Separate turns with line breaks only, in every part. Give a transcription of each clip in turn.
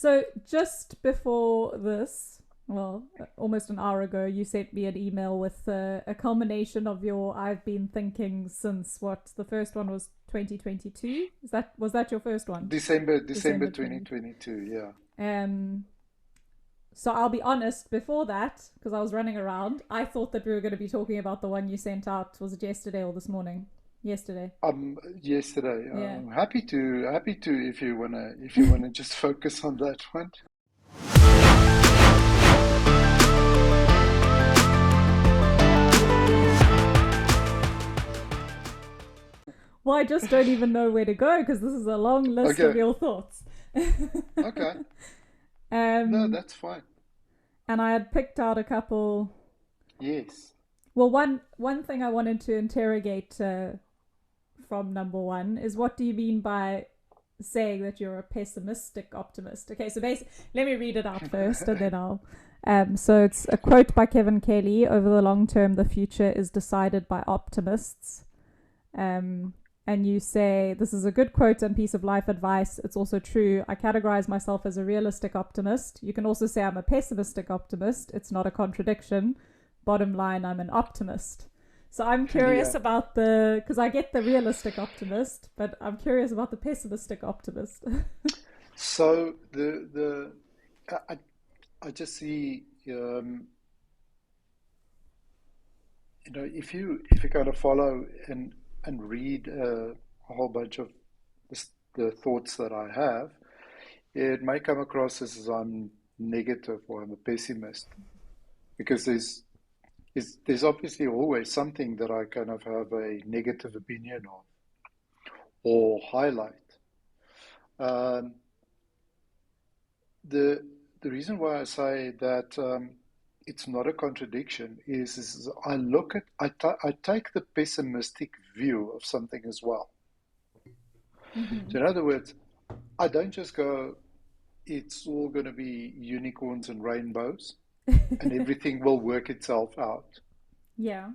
So just before this, well, almost an hour ago, you sent me an email with a culmination of your I've been thinking since what the first one was 2022. Was that your first one?
December
December 20.
2022. Yeah.
Um. So I'll be honest. Before that, because I was running around, I thought that we were going to be talking about the one you sent out. Was it yesterday or this morning? Yesterday.
Yesterday.
Yeah.
Happy to if you wanna just focus on that one.
Well, I just don't even know where to go because this is a long list of
Okay.
your thoughts.
Okay. No,
um,
that's fine.
and I had picked out a couple.
Yes.
Well, one thing I wanted to interrogate from number one is what do you mean by saying that you're a pessimistic optimist? Okay, so basically, let me read it out first, and then I'll. So it's a quote by Kevin Kelly: "Over the long term, the future is decided by optimists." Um, and you say, this is a good quote and piece of life advice. It's also true. I categorize myself as a realistic optimist. You can also say I'm a pessimistic optimist. It's not a contradiction. Bottom line, I'm an optimist. So I'm curious
Yeah.
about because I get the realistic optimist, but I'm curious about the pessimistic optimist.
So I just see if you kind of follow and read a whole bunch of the thoughts that I have, it may come across as I'm negative or I'm a pessimist because there's obviously always something that I kind of have a negative opinion of or highlight. Um, the the reason why I say that it's not a contradiction is I take the pessimistic view of something as well.
Mm-hmm.
So in other words, I don't just go, it's all going to be unicorns and rainbows and everything will work itself out.
Yeah.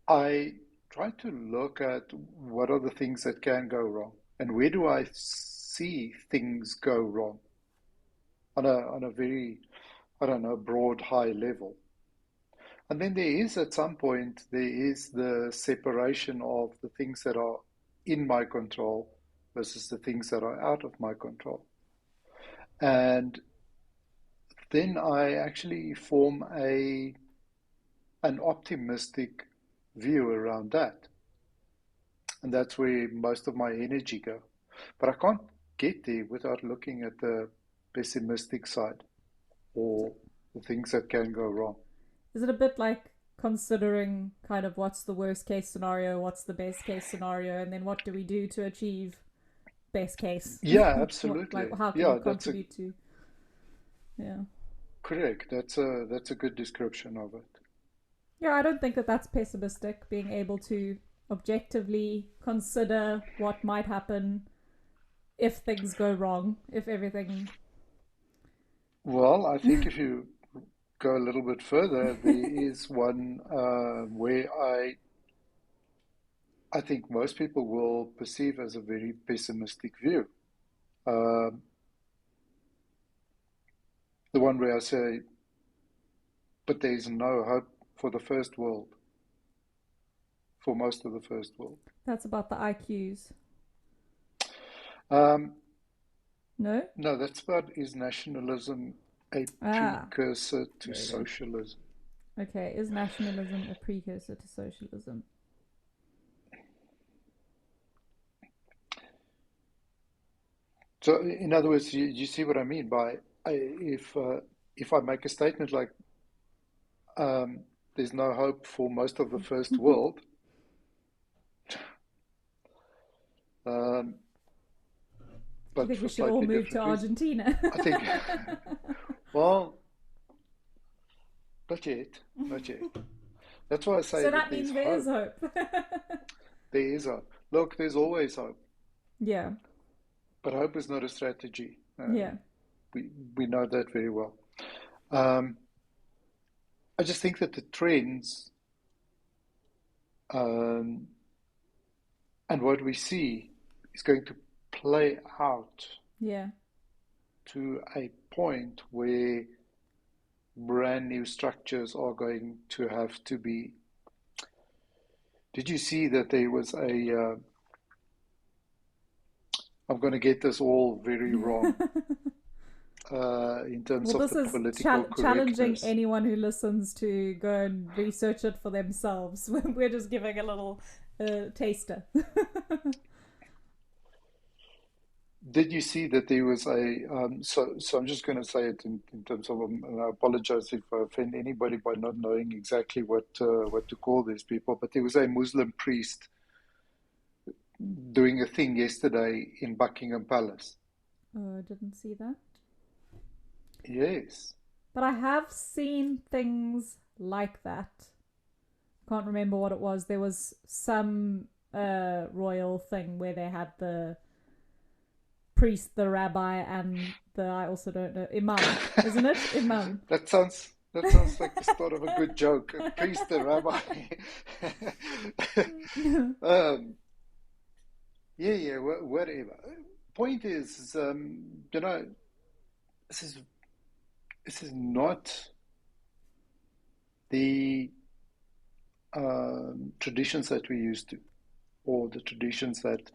I try to look at what are the things that can go wrong and where do I see things go wrong on a very, I don't know, broad, high level. And then there is at some point, there is the separation of the things that are in my control versus the things that are out of my control. And then I actually form an optimistic view around that. And that's where most of my energy go. But I can't get there without looking at the pessimistic side or the things that can go wrong.
Is it a bit like considering kind of what's the worst case scenario, what's the best case scenario, and then what do we do to achieve best case?
Yeah,
What, like,
absolutely.
how can we
Yeah, that's a
contribute to? Yeah.
correct. That's a good description of it.
Yeah, I don't think that that's pessimistic, being able to objectively consider what might happen if things go wrong, if everything.
Well, I think if you go a little bit further, there is one where I think most people will perceive as a very pessimistic view. Um, the one where I say, but there is no hope for the first world, for most of the first world.
That's about the IQs.
Um,
No?
no, that's about is nationalism a
Ah,
precursor to
there it is.
socialism?
Okay, is nationalism a precursor to socialism?
So, in other words, you see what I mean by if I make a statement like um, there's no hope for most of the first world, um,
Do you
but
think we
for
should all
slightly
move to
different reasons.
Argentina?
I think, well, not yet, not yet. That's why I say
So
that
that
there's
means there is
hope.
hope.
There is hope. Look, there's always hope,
Yeah,
but hope is not a strategy.
yeah,
We know that very well. Um, I just think that the trends um, and what we see is going to play out
yeah.
to a point where brand new structures are going to have to be. Did you see that there was I'm going to get this all very wrong in terms
Well,
of
this
the
is
political
challenging
correctness.
anyone who listens to go and research it for themselves. We're just giving a little taster.
Did you see that there was a so I'm just going to say it in terms of and I apologize if I offend anybody by not knowing exactly what to call these people, but there was a Muslim priest doing a thing yesterday in Buckingham Palace.
Oh, I didn't see that.
Yes.
But I have seen things like that. Can't remember what it was. There was some royal thing where they had the priest, the rabbi, and the I also don't know imam, isn't it? Imam.
That sounds like the start of a good joke. A priest, a rabbi. um, yeah, whatever. Point is, this is this is not the traditions that we used to, or the traditions that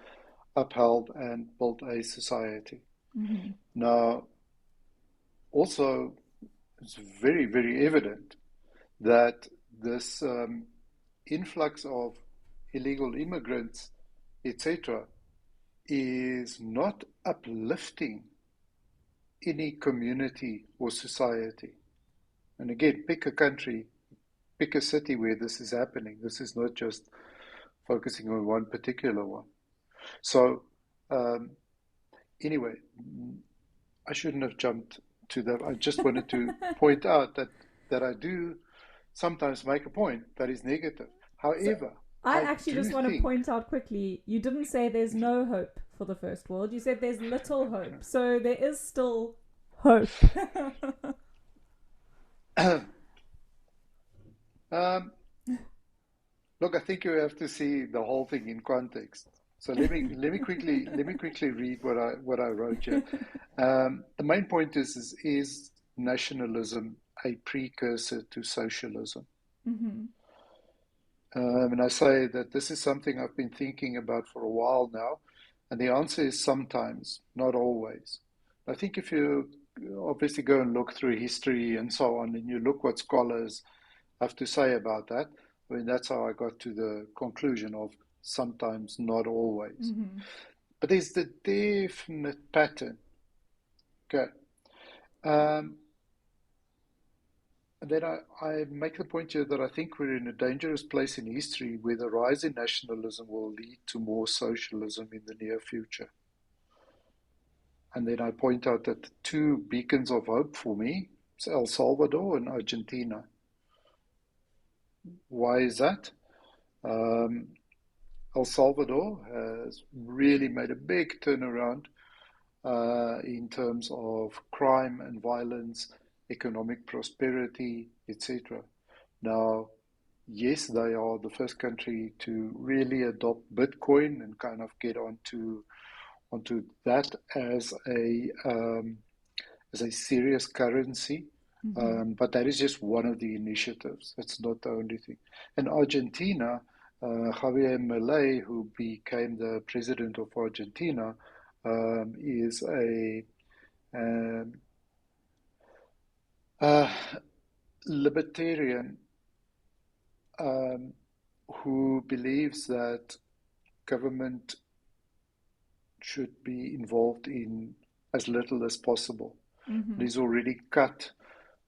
upheld and built a society.
Mm-hmm.
Now, also, it's very, very evident that this influx of illegal immigrants, etc., is not uplifting any community or society. And again, pick a country, pick a city where this is happening. This is not just focusing on one particular one. So, um, anyway, I shouldn't have jumped to that. I just wanted to point out that I do sometimes make a point that is negative.
So
However,
I
I
actually
do
just want to
think
point out quickly you didn't say there's no hope for the first world. You said there's little hope. So there is still hope.
um, look, I think you have to see the whole thing in context. So let me quickly read what I wrote here. The main point is nationalism a precursor to socialism?
Mm-hmm.
And I say that this is something I've been thinking about for a while now, and the answer is sometimes, not always. I think if you obviously go and look through history and so on, and you look what scholars have to say about that, I mean, that's how I got to the conclusion of sometimes, not always.
Mm-hmm.
But there's the definite pattern. Okay. Um, And then I make the point here that I think we're in a dangerous place in history where the rise in nationalism will lead to more socialism in the near future. And then I point out that the two beacons of hope for me is El Salvador and Argentina. Why is that? Um, El Salvador has really made a big turnaround in terms of crime and violence, economic prosperity, etc. Now, yes, they are the first country to really adopt Bitcoin and kind of get onto that as a serious currency.
Mm-hmm.
But that is just one of the initiatives. That's not the only thing. And Argentina, Javier Milei, who became the president of Argentina, is a um, uh, libertarian um, who believes that government should be involved in as little as possible.
Mm-hmm.
He's already cut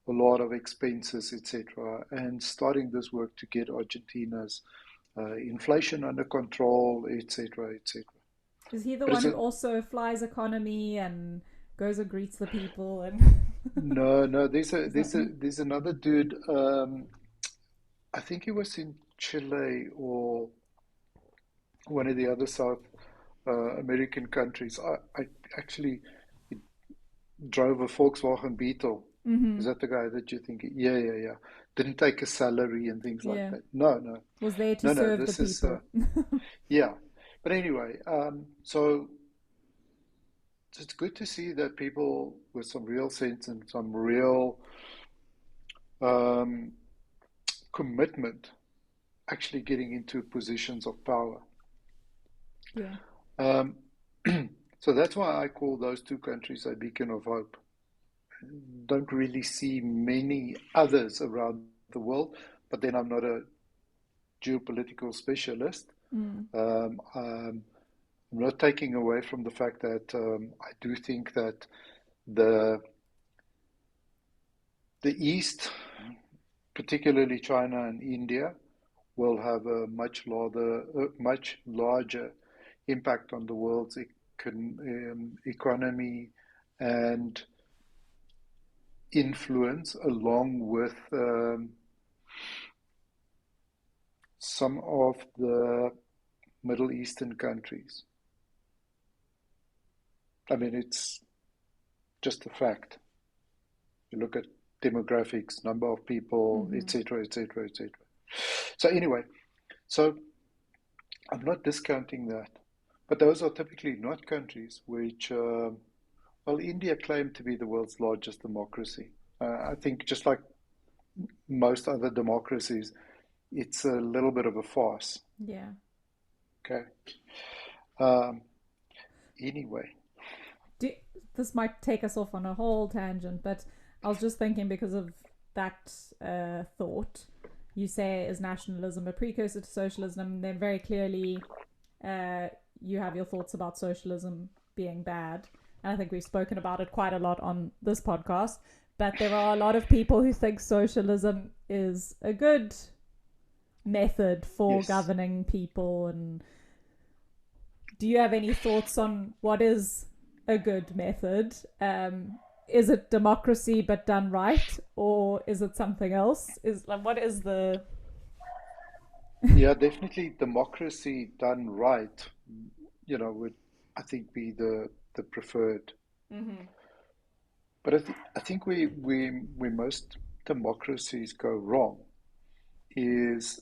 a lot of expenses, etc., and starting this work to get Argentina's inflation under control, etc., etc.
Is he the
But
one
it's
who
a
also flies economy and goes and greets the people and
no, no. There's a
is that
there's a
him?
there's another dude. I think he was in Chile or one of the other South American countries. I actually drove a Volkswagen Beetle.
Mm-hmm.
Is that the guy that you think? Yeah, yeah, yeah. Didn't take a salary and things like
Yeah.
that. No, no,
Was there to
no, no.
serve the
This is
people.
yeah. But anyway, so it's good to see that people with some real sense and some real um, commitment actually getting into positions of power.
Yeah.
Um, so that's why I call those two countries a beacon of hope. Don't really see many others around the world, but then I'm not a geopolitical specialist.
Mm.
I'm not taking away from the fact that I do think that the the East, particularly China and India, will have a much larger impact on the world's economy and influence, along with some of the Middle Eastern countries. I mean, it's just a fact. You look at demographics, number of people,
Mm-hmm.
etc., etc., etc. So anyway, so I'm not discounting that, but those are typically not countries which, well, India claimed to be the world's largest democracy. I think just like most other democracies, it's a little bit of a farce.
Yeah.
Okay. Um, anyway,
Do, this might take us off on a whole tangent, but I was just thinking because of that thought. You say, is nationalism a precursor to socialism? Then very clearly, uh, you have your thoughts about socialism being bad. And I think we've spoken about it quite a lot on this podcast. But there are a lot of people who think socialism is a good method for
yes.
governing people. And do you have any thoughts on what is a good method? Is it democracy but done right, or is it something else? Is like what is the
Yeah, definitely democracy done right, would I think be the preferred.
Mm-hmm.
But I think we most democracies go wrong is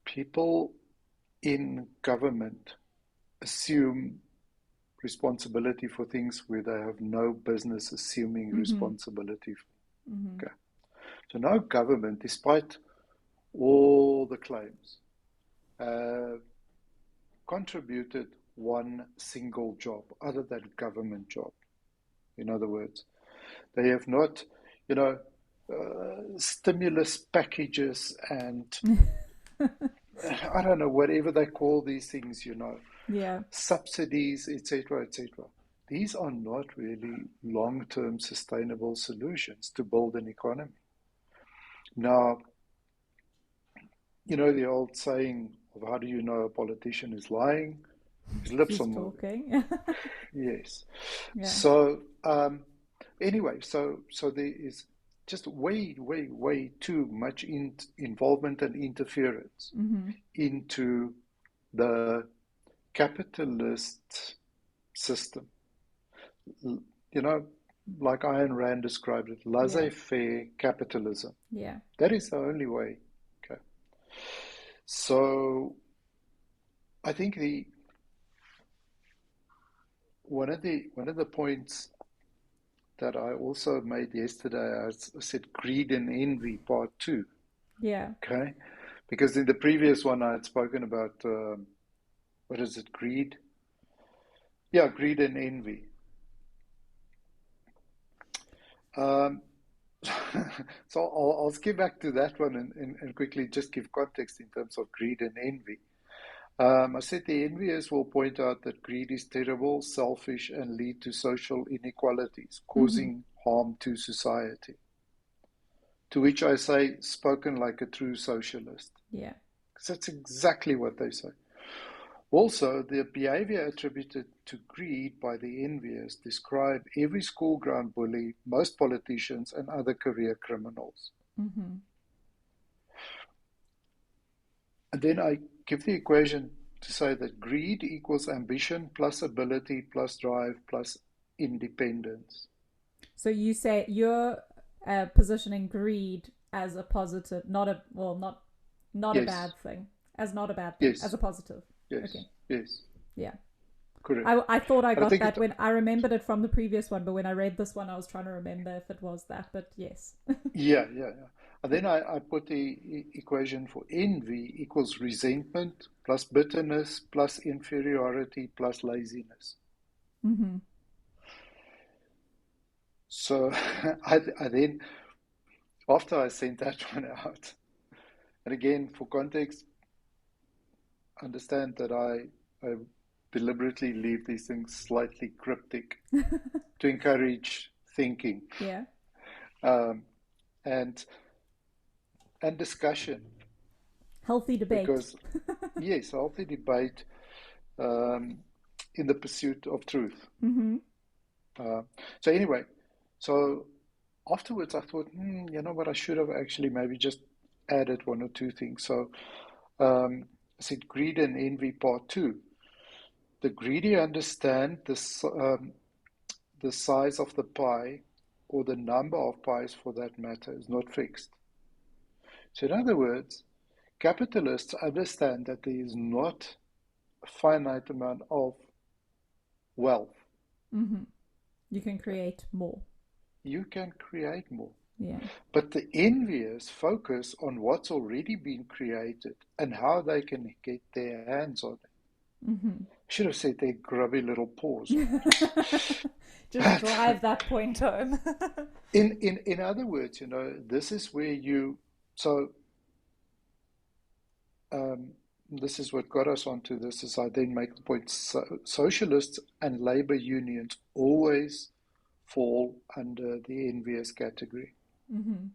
people in government assume responsibility for things where they have no business assuming
Mm-hmm.
responsibility.
Mm-hmm.
Okay. So now government, despite all the claims, contributed one single job other than government job. In other words, they have not, stimulus packages and I don't know, whatever they call these things,
Yeah.
subsidies, etc., etc. These are not really long-term sustainable solutions to build an economy. Now, the old saying of how do you know a politician is lying? His lips are
He's
moving.
talking.
Yes.
Yeah.
So anyway, so there is just way, way, way too much involvement and interference
Mm-hmm.
into the capitalist system. You know, like Ayn Rand described it,
Yeah.
laissez-faire capitalism.
Yeah.
That is the only way. Okay. So I think the one of the points that I also made yesterday, I said greed and envy part two.
Yeah.
Okay, because in the previous one I had spoken about what is it, greed? Yeah, greed and envy. Um, so I'll skip back to that one and quickly just give context in terms of greed and envy. I said the envious will point out that greed is terrible, selfish, and lead to social inequalities,
Mm-hmm.
causing harm to society. To which I say, spoken like a true socialist.
Yeah.
Because that's exactly what they say. Also, the behavior attributed to greed by the envious describe every school ground bully, most politicians, and other career criminals.
Mm-hmm.
And then I give the equation to say that greed equals ambition plus ability plus drive plus independence.
So you say you're positioning greed as a positive, not a well, not a
Yes,
bad thing, as not a bad thing, as
yes,
a positive.
yes,
Okay.
yes.
Yeah.
correct.
I thought I
But I
got
think
that
it,
when I remembered it from the previous one, but when I read this one, I was trying to remember if it was that. But yes.
yeah, yeah, yeah. And then I put the equation for envy equals resentment plus bitterness plus inferiority plus laziness.
Mm-hmm.
So I then, after I sent that one out, and again, for context, understand that I deliberately leave these things slightly cryptic to encourage thinking,
Yeah.
um, and discussion,
Healthy debate.
because yes, healthy debate um, in the pursuit of truth.
Mm-hmm.
Uh, so anyway, so afterwards I thought, you know what, I should have actually maybe just added one or two things. So I said greed and envy part two. The greedy understand the size of the pie, or the number of pies for that matter, is not fixed. So in other words, capitalists understand that there is not a finite amount of wealth.
Mm-hmm. You can create more.
You can create more.
Yeah.
But the envious focus on what's already been created and how they can get their hands on it.
Mm-hmm.
I should have said their grubby little paws on it.
Just
But
drive that point home.
in other words, this is where so um, this is what got us onto this, is I then make the point, socialists and labor unions always fall under the envious category.
Mm-hmm.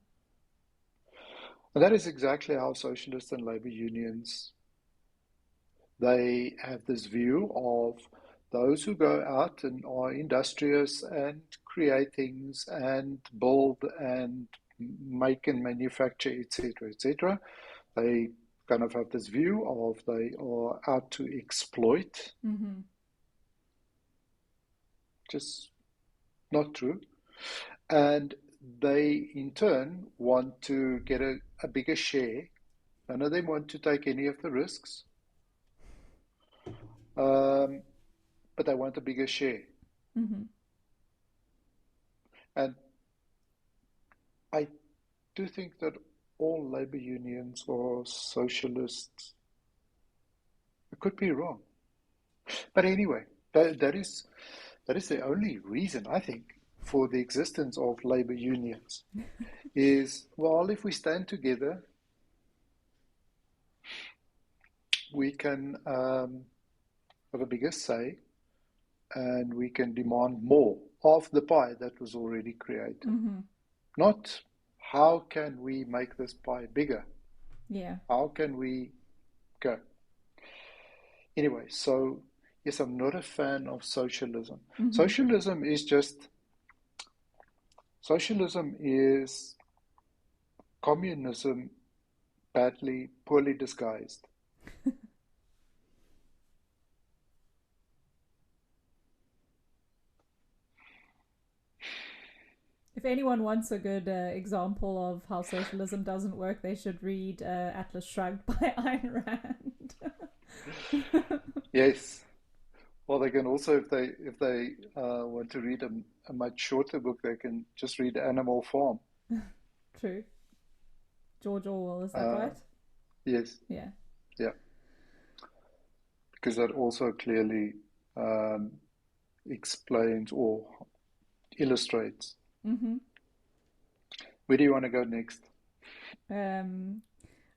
And that is exactly how socialists and labor unions, they have this view of those who go out and are industrious and create things and build and make and manufacture, etc., etc. They kind of have this view of they are out to exploit,
Mm-hmm.
just not true. And they, in turn, want to get a bigger share. None of them want to take any of the risks, um, but they want a bigger share.
Mm-hmm.
And I do think that all labor unions are socialists. I could be wrong. But anyway, that is the only reason, I think, for the existence of labor unions is, well, if we stand together, we can have a bigger say, and we can demand more of the pie that was already created.
Mm-hmm.
Not how can we make this pie bigger?
Yeah.
How can we go? Anyway, so yes, I'm not a fan of socialism.
Mm-hmm.
Socialism is communism poorly disguised.
If anyone wants a good example of how socialism doesn't work, they should read Atlas Shrugged by Ayn Rand.
Yes. Well, they can also, if they want to read a much shorter book, they can just read Animal Farm.
True. George Orwell, is that
Uh,
right?
yes,
Yeah.
yeah, because that also clearly um, explains or illustrates.
Mm-hmm.
Where do you want to go next?
Um,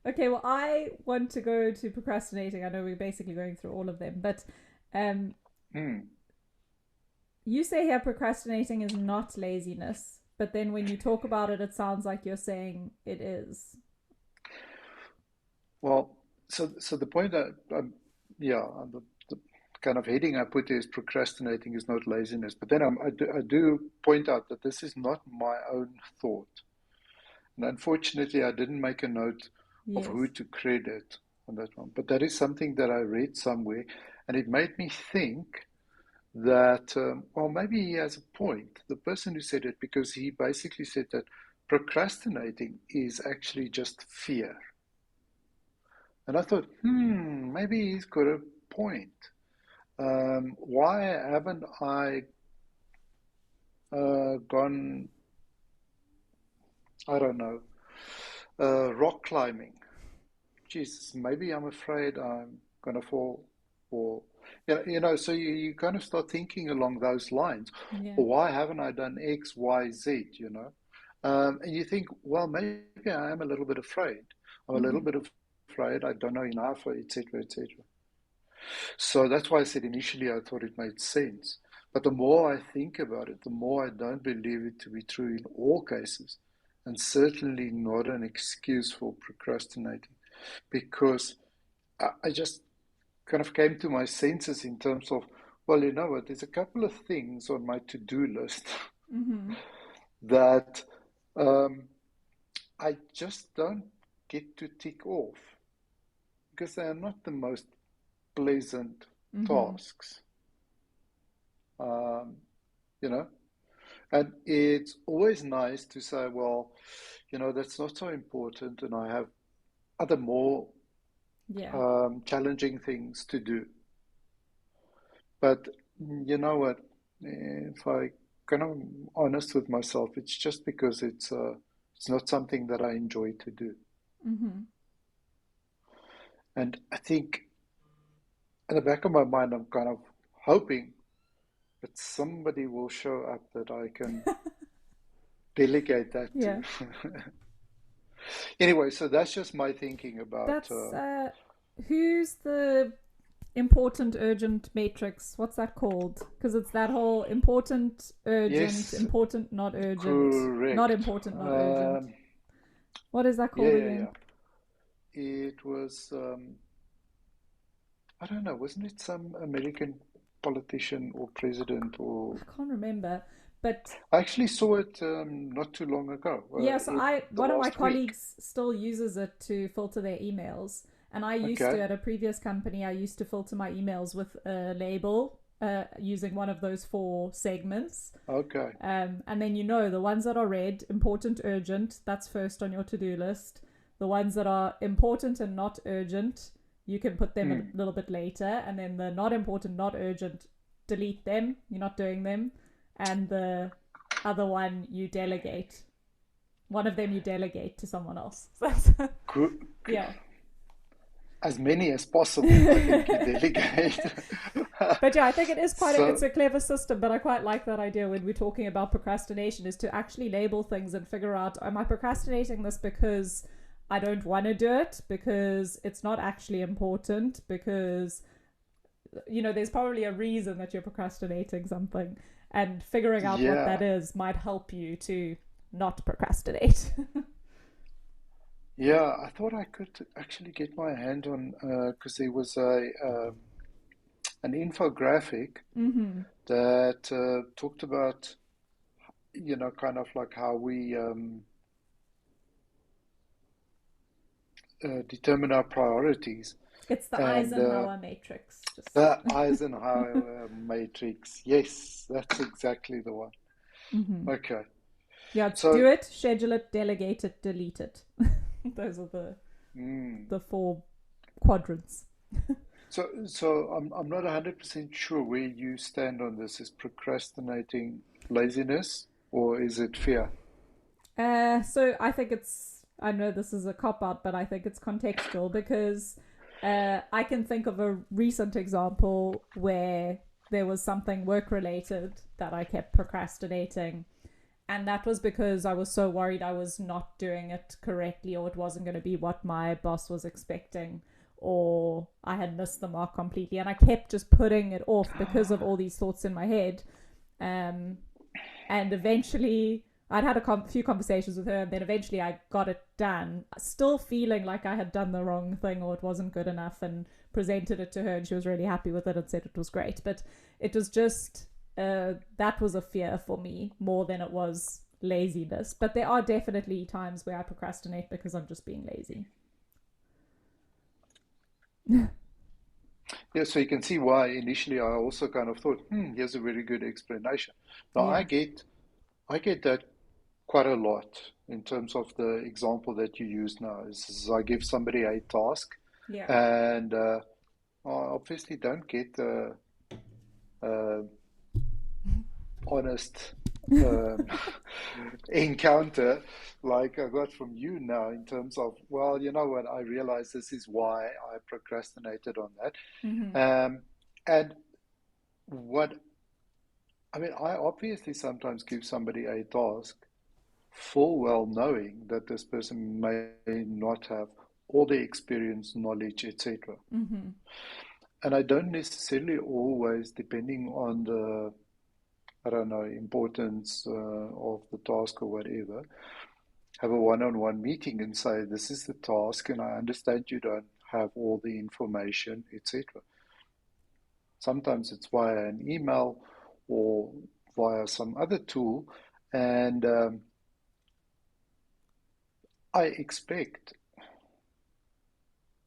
okay, well, I want to go to procrastinating. I know we're basically going through all of them, but um,
Hmm.
you say here procrastinating is not laziness, but then when you talk about it, it sounds like you're saying it is.
Well, so the point that, yeah, the kind of heading I put there is procrastinating is not laziness. But then I do point out that this is not my own thought. And unfortunately, I didn't make a note of
Yes.
who to credit on that one. But that is something that I read somewhere, and it made me think that, well, maybe he has a point, the person who said it, because he basically said that procrastinating is actually just fear. And I thought, maybe he's got a point. Why haven't I gone, I don't know, rock climbing? Jesus, maybe I'm afraid I'm going to fall. Or, so you kind of start thinking along those lines.
Yeah.
Or why haven't I done X, Y, Z, you know? And you think, well, maybe I am a little bit afraid. I'm a little
Mm-hmm.
bit afraid. I don't know enough, etc., etc. So that's why I said initially I thought it made sense. But the more I think about it, the more I don't believe it to be true in all cases, and certainly not an excuse for procrastinating. Because I just kind of came to my senses in terms of, well, you know what, there's a couple of things on my to do list
Mm-hmm.
that um, I just don't get to tick off because they are not the most pleasant
Mm-hmm.
tasks. Um, you know, and it's always nice to say, well, that's not so important, and I have other more
Yeah.
challenging things to do. But you know what? If I kind of honest with myself, it's just because it's not something that I enjoy to do.
Mm-hmm.
And I think in the back of my mind, I'm kind of hoping that somebody will show up that I can delegate that to.
Yeah.
Anyway, so that's just my thinking about.
That's who's the important urgent matrix? What's that called? Because it's that whole
Yes,
important, not
correct.
important, not urgent. What is that
Yeah,
called
yeah,
again?
yeah. It was. I don't know. Wasn't it some American politician or president or?
I can't remember. But
I actually saw it not too long ago.
yeah, so
In
I
the
one of my
last week.
colleagues still uses it to filter their emails. And I used to
Okay.
at a previous company, I used to filter my emails with a label using one of those four segments.
Okay.
And then the ones that are red, important, urgent, that's first on your to do list. The ones that are important and not urgent, you can put them a
Hmm.
little bit later. And then the not important, not urgent, delete them. You're not doing them. And the other one, you delegate. One of them, you delegate to someone else.
Good.
Yeah.
As many as possible, I think you delegate.
But yeah, I think it is it's
So,
a clever system, but I quite like that idea when we're talking about procrastination is to actually label things and figure out, am I procrastinating this because I don't want to do it, because it's not actually important, because there's probably a reason that you're procrastinating something, and figuring out what that
yeah.
is might help you to not procrastinate.
Yeah, I thought I could actually get my hand on because there was an infographic
Mm-hmm.
that talked about, kind of like how we determine our priorities.
It's the
And
Eisenhower matrix. Just
the Eisenhower matrix. Yes, that's exactly the one.
mm-hmm.
Okay.
Yeah, it's do
So,
it, schedule it, delegate it, delete it. Those are
mm,
the four quadrants.
so I'm not 100% sure where you stand on this. Is procrastinating laziness or is it fear?
So I think I know this is a cop out, but I think it's contextual because I can think of a recent example where there was something work related that I kept procrastinating. And that was because I was so worried I was not doing it correctly, or it wasn't going to be what my boss was expecting, or I had missed the mark completely. And I kept just putting it off because of all these thoughts in my head. Um, and eventually I'd had few conversations with her, and then eventually I got it done, still feeling like I had done the wrong thing or it wasn't good enough, and presented it to her, and she was really happy with it and said it was great. But it was just that was a fear for me more than it was laziness. But there are definitely times where I procrastinate because I'm just being lazy.
Yeah, so you can see why initially I also kind of thought, here's a very good explanation. Now
Yeah.
I get that quite a lot in terms of the example that you use now. Is I give somebody a task
Yeah.
and I obviously don't get uh, honest um, encounter like I got from you now in terms of, well, you know what, I realize this is why I procrastinated on that.
Mm-hmm.
And what I mean, I obviously sometimes give somebody a task full well knowing that this person may not have all the experience, knowledge, etc.
Mm-hmm.
And I don't necessarily always, depending on the, I don't know, importance of the task or whatever, have a one-on-one meeting and say, this is the task, and I understand you don't have all the information, etc. Sometimes it's via an email or via some other tool, and I expect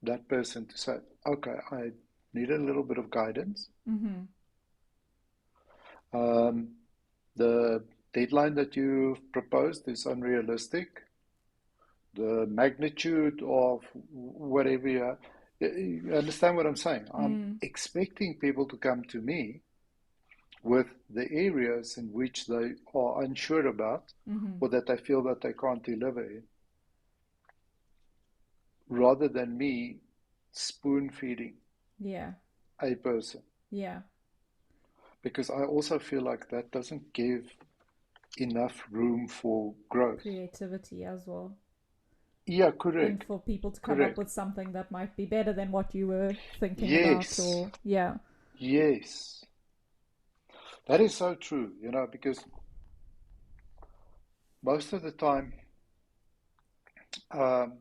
that person to say, okay, I need a little bit of guidance.
Mm-hmm.
Um, the deadline that you've proposed is unrealistic. The magnitude of whatever you understand what I'm saying? I'm
Mm.
expecting people to come to me with the areas in which they are unsure about
Mm-hmm.
or that they feel that they can't deliver in, rather than me spoon feeding
Yeah.
a person.
Yeah.
Because I also feel like that doesn't give enough room for growth.
Creativity as well.
Yeah,
And
correct,
for people to come up
correct.
with something that might be better than what you were thinking about,
Yes,
or yeah.
yes. That is so true, because most of the time um,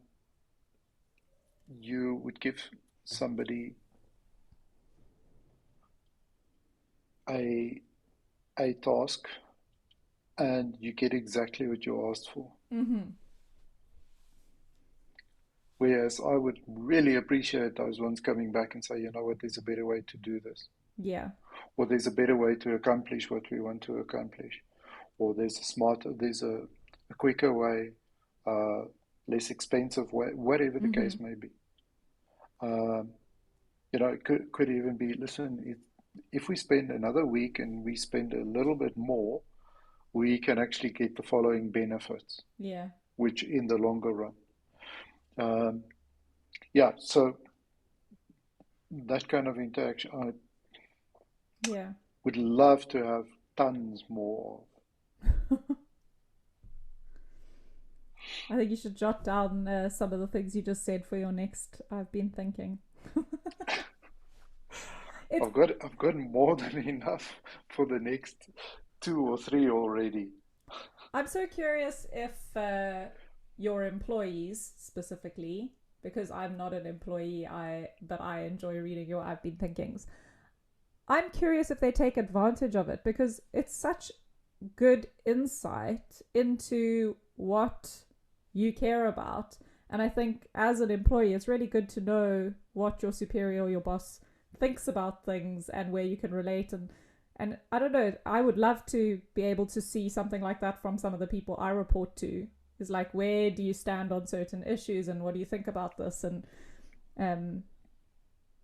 you would give somebody a a task and you get exactly what you asked for.
Mm-hmm.
Whereas I would really appreciate those ones coming back and say, you know what, there's a better way to do this.
Yeah.
Or there's a better way to accomplish what we want to accomplish. Or there's a quicker way, uh, less expensive way, whatever the
Mm-hmm.
case may be. Um, it could even be, listen, if we spend another week and we spend a little bit more, we can actually get the following benefits,
Yeah.
which in the longer run. Um, yeah, so that kind of interaction, I
Yeah.
would love to have tons more
I think you should jot down some of the things you just said for your next I've been thinking.
of.
It's
I've got more than enough for the next two or three already.
I'm so curious if your employees specifically, because I'm not an employee, but I enjoy reading your I've been thinkings. I'm curious if they take advantage of it because it's such good insight into what you care about. And I think as an employee, it's really good to know what your superior or your boss thinks about things and where you can relate. And I don't know, I would love to be able to see something like that from some of the people I report to. Is like, where do you stand on certain issues and what do you think about this? And um,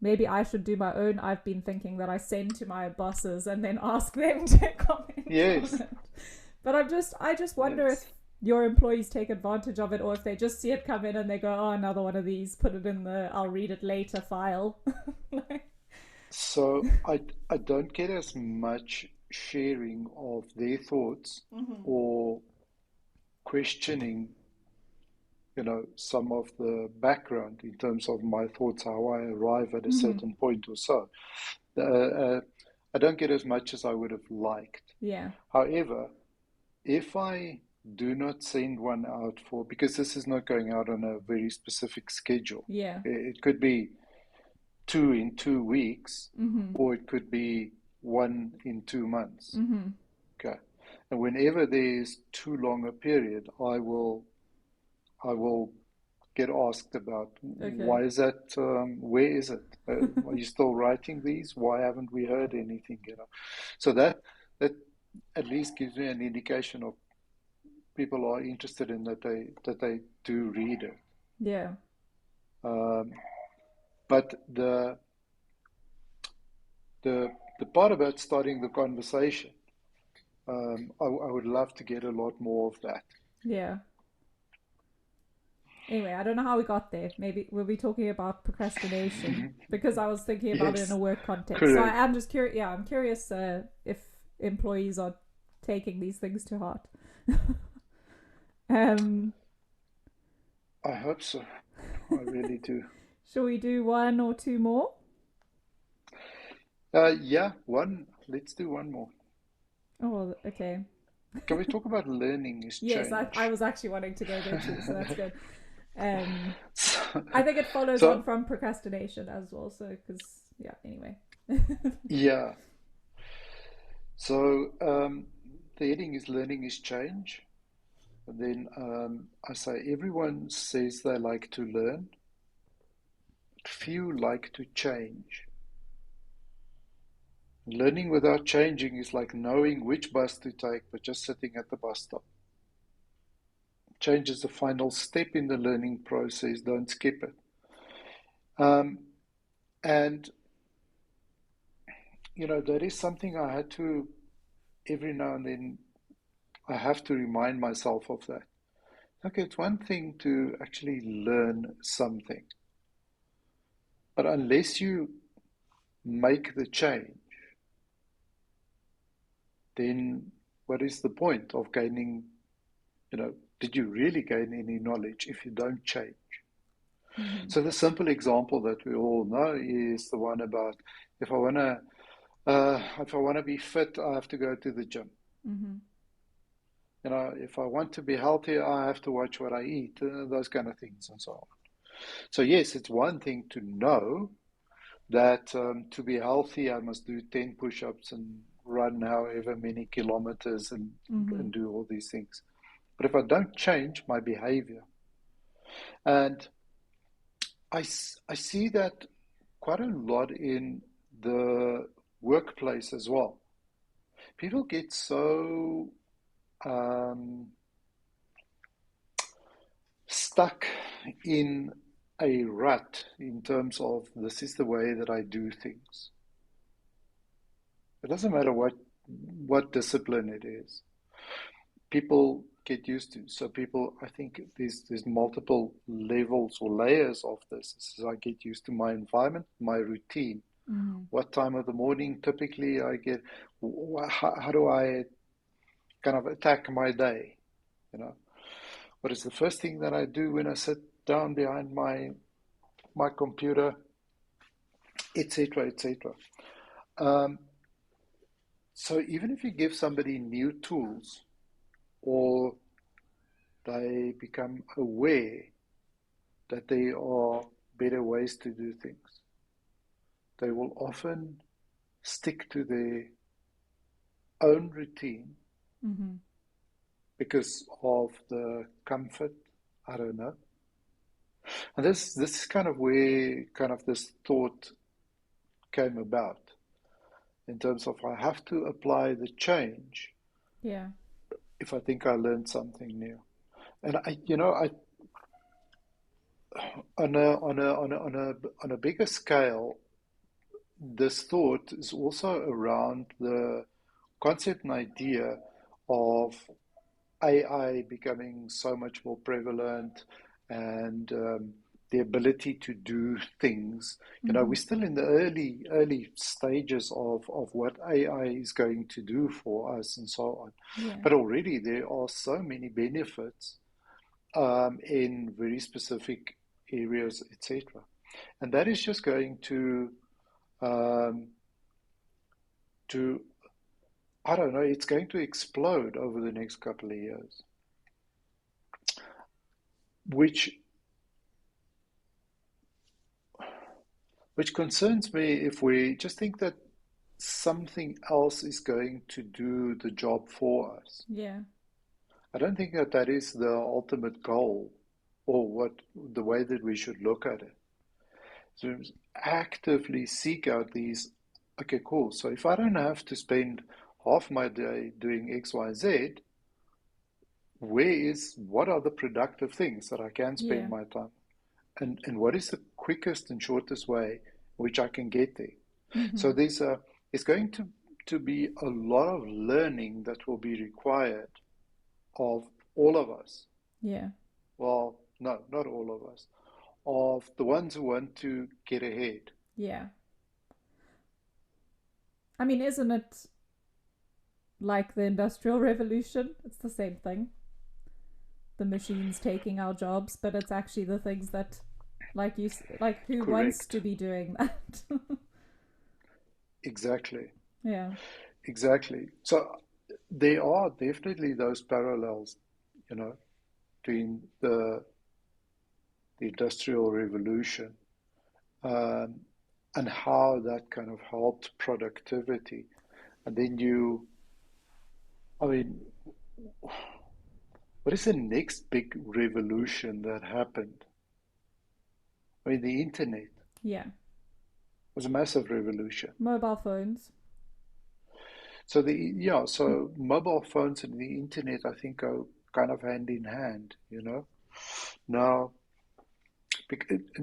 maybe I should do my own I've been thinking that I send to my bosses and then ask them to comment on
Yes,
it. But I just wonder if
yes.
your employees take advantage of it or if they just see it come in and they go, oh, another one of these, put it in the I'll read it later file. Like,
So I don't get as much sharing of their thoughts
mm-hmm.
or questioning, some of the background in terms of my thoughts, how I arrive at a
Mm-hmm.
certain point or so. Uh, I don't get as much as I would have liked.
Yeah.
However, if I do not send one out because this is not going out on a very specific schedule,
Yeah.
it could be two in 2 weeks,
Mm-hmm.
or it could be one in 2 months.
Mm-hmm.
Okay. And whenever there's too long a period, I will get asked about
Okay.
why is that, where is it? Are you still writing these? Why haven't we heard anything? So that at least gives me an indication of people are interested in that they do read it.
Yeah.
Um, but the the part about starting the conversation, I would love to get a lot more of that.
Yeah. Anyway, I don't know how we got there. Maybe we'll be talking about procrastination because I was thinking about it in a
Yes,
work context. So
correct.
I am just curious. Yeah, I'm curious if employees are taking these things to heart. um,
I hope so. I really do.
shall we do one or two more?
Yeah, one. Let's do one more.
Oh, okay.
Can we talk about learning is
Yes, I
change?
was actually wanting to go there too, so that's good. Um,
So,
I think it follows on
so
from procrastination as well. So, because yeah, anyway.
yeah. So the heading is learning is change. And then I say everyone says they like to learn. Few like to change. Learning without changing is like knowing which bus to take, but just sitting at the bus stop. Change is the final step in the learning process. Don't skip it. Um, and, that is something I had to, every now and then, I have to remind myself of that. Okay, it's one thing to actually learn something, but unless you make the change, then what is the point of gaining, did you really gain any knowledge if you don't change?
Mm-hmm.
So the simple example that we all know is the one about if I want to be fit, I have to go to the gym.
Mm-hmm.
If I want to be healthy, I have to watch what I eat, those kind of things and so on. So yes, it's one thing to know that to be healthy, I must do 10 push-ups and run however many kilometers
Mm-hmm.
and do all these things. But if I don't change my behavior, and I see that quite a lot in the workplace as well. People get so um, stuck in a rut in terms of this is the way that I do things. It doesn't matter what discipline it is. People get used to. So people, I think there's multiple levels or layers of this. As I get used to my environment, my routine.
Mm-hmm.
What time of the morning typically I get? How do I kind of attack my day? You know, what is the first thing that I do when I sit down behind my computer, etc., etc. Um, so even if you give somebody new tools or they become aware that there are better ways to do things, they will often stick to their own routine
Mm-hmm.
because of the comfort. I don't know. And this is kind of where kind of this thought came about in terms of I have to apply the change
Yeah.
if I think I learned something new. And I on a bigger scale, this thought is also around the concept and idea of AI becoming so much more prevalent and the ability to do things.
Mm-hmm.
We're still in the early stages of what AI is going to do for us and so on.
Yeah.
But already there are so many benefits in very specific areas, etc. And that is just going um, to I don't know, it's going to explode over the next couple of years, which which concerns me if we just think that something else is going to do the job for us.
Yeah.
I don't think that that is the ultimate goal or what the way that we should look at it. So actively seek out these, okay, cool. So if I don't have to spend half my day doing X, Y, Z, what are the productive things that I can
Yeah.
spend my time? And what is the quickest and shortest way which I can get there?
Mm-hmm.
So It's going to be a lot of learning that will be required of all of us.
Yeah.
Well, no, not all of us, of the ones who want to get ahead.
Yeah. I mean, isn't it like the Industrial Revolution? It's the same thing. The machines taking our jobs, but it's actually the things that, like who wants to
Correct.
be doing that?
Exactly.
Yeah.
Exactly. So there are definitely those parallels, you know, between the Industrial Revolution, um, and how that kind of helped productivity. And then I mean, what is the next big revolution that happened? I mean, the internet
Yeah.
was a massive revolution.
Mobile phones.
So so mobile phones and the internet, I think, go kind of hand in hand, you know. Now,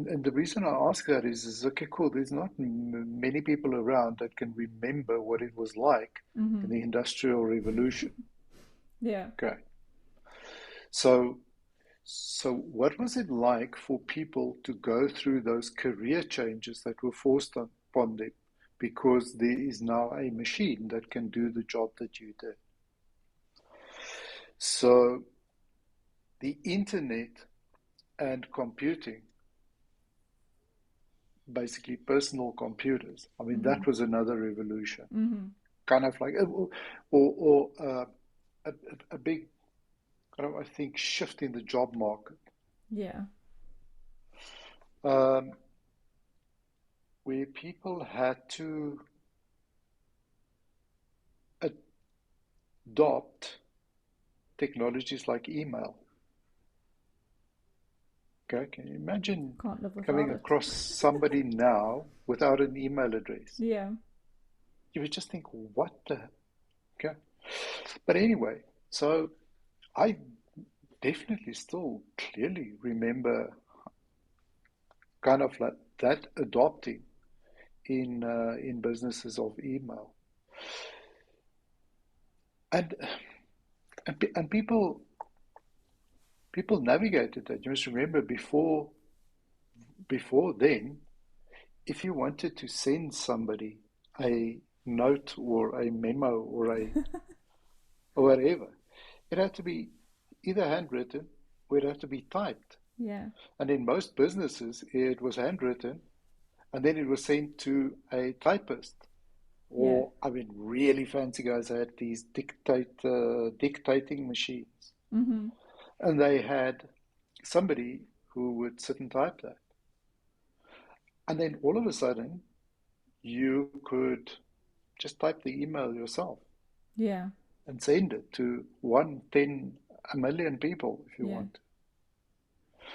and the reason I ask that is okay, cool. There's not many people around that can remember what it was like in
Mm-hmm.
the Industrial Revolution.
Yeah.
Okay, so what was it like for people to go through those career changes that were forced upon them because there is now a machine that can do the job that you did? So the internet and computing, basically personal computers. I mean,
Mm-hmm.
that was another revolution,
Mm-hmm.
kind of like, or a, a big, kind of, I think, shift in the job market,
Yeah.
um, where people had to adopt technologies like email. Okay, can you imagine
Can't live without
coming
it.
across somebody now without an email address?
Yeah.
You would just think, what the? Okay, but anyway, so I definitely still clearly remember kind of like that adopting in businesses of email, and and people navigated that. You must remember before then, if you wanted to send somebody a note or a memo or whatever, it had to be either handwritten or it had to be typed.
Yeah.
And in most businesses, it was handwritten and then it was sent to a typist.
Yeah.
Or, I mean, really fancy guys had these dictating machines.
Mm-hmm.
And they had somebody who would sit and type that. And then all of a sudden, you could just type the email yourself
Yeah.
and send it to one, 10, a million people if you
Yeah.
want.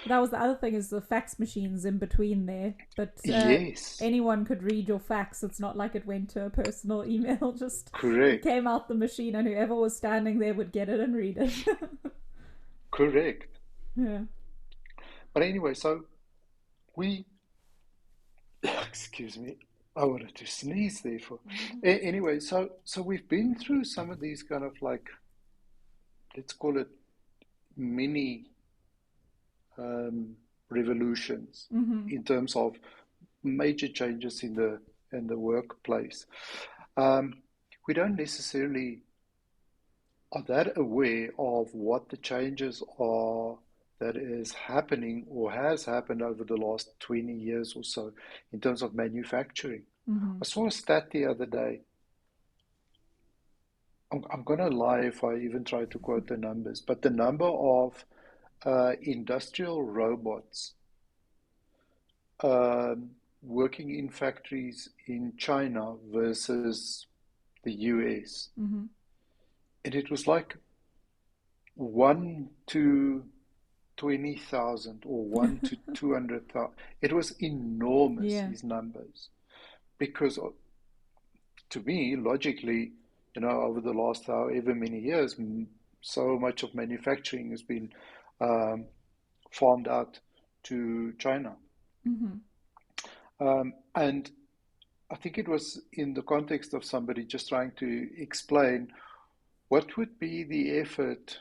But that was the other thing is the fax machines in between there. But
Yes,
anyone could read your fax. It's not like it went to a personal email. Just it
correct,
came out the machine, and whoever was standing there would get it and read it.
correct.
Yeah.
But anyway, so we, excuse me, I wanted to sneeze there for. Anyway, so we've been through some of these kind of like, let's call it mini um, revolutions
Mm-hmm.
in terms of major changes in the workplace. Um, we don't necessarily are that aware of what the changes are that is happening or has happened over the last 20 years or so in terms of manufacturing.
Mm-hmm.
I saw a stat the other day. I'm going to lie if I even try to quote the numbers, but the number of industrial robots um, working in factories in China versus the US.
Mm-hmm.
And it was like 1 to 20,000 or 1 to 200,000. It was enormous,
Yeah.
these numbers. Because to me, logically, over the last however many years, so much of manufacturing has been um, farmed out to China.
Mm-hmm.
And I think it was in the context of somebody just trying to explain what would be the effort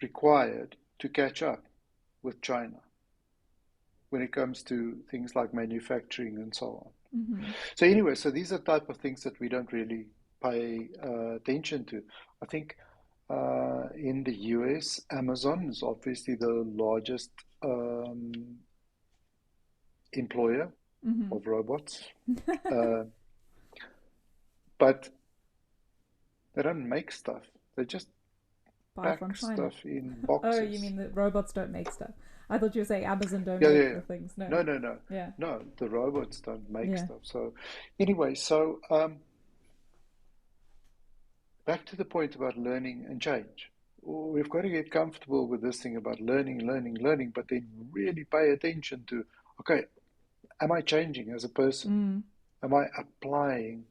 required to catch up with China when it comes to things like manufacturing and so on.
Mm-hmm.
So anyway, so these are type of things that we don't really pay attention to. I think in the US, Amazon is obviously the largest employer
Mm-hmm.
of robots, uh, but they don't make stuff. They just
Buy from
pack
China.
stuff in
Oh, you
boxes.
mean the robots don't make stuff? I thought you were saying Amazon don't
Yeah, yeah,
make
yeah.
the things. No.
No, no, no,
Yeah.
no. The robots don't make
Yeah.
stuff. So anyway, so back to the point about learning and change. We've got to get comfortable with this thing about learning, learning, learning, but then really pay attention to, okay, am I changing as a person?
Mm.
Am I applying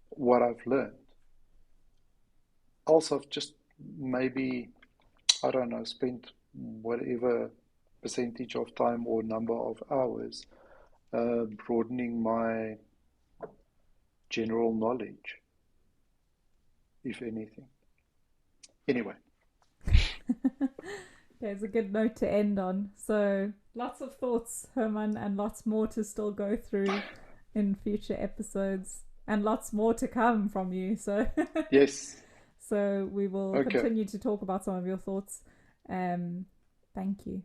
what I've learned? Also, just maybe, I don't know, spend whatever percentage of time or number of hours broadening my general knowledge, if anything. Anyway,
Okay, it's a good note to end on. So, lots of thoughts, Herman, and lots more to still go through in future episodes, and lots more to come from you. So,
yes,
so we will
okay.
continue to talk about some of your thoughts. Thank you.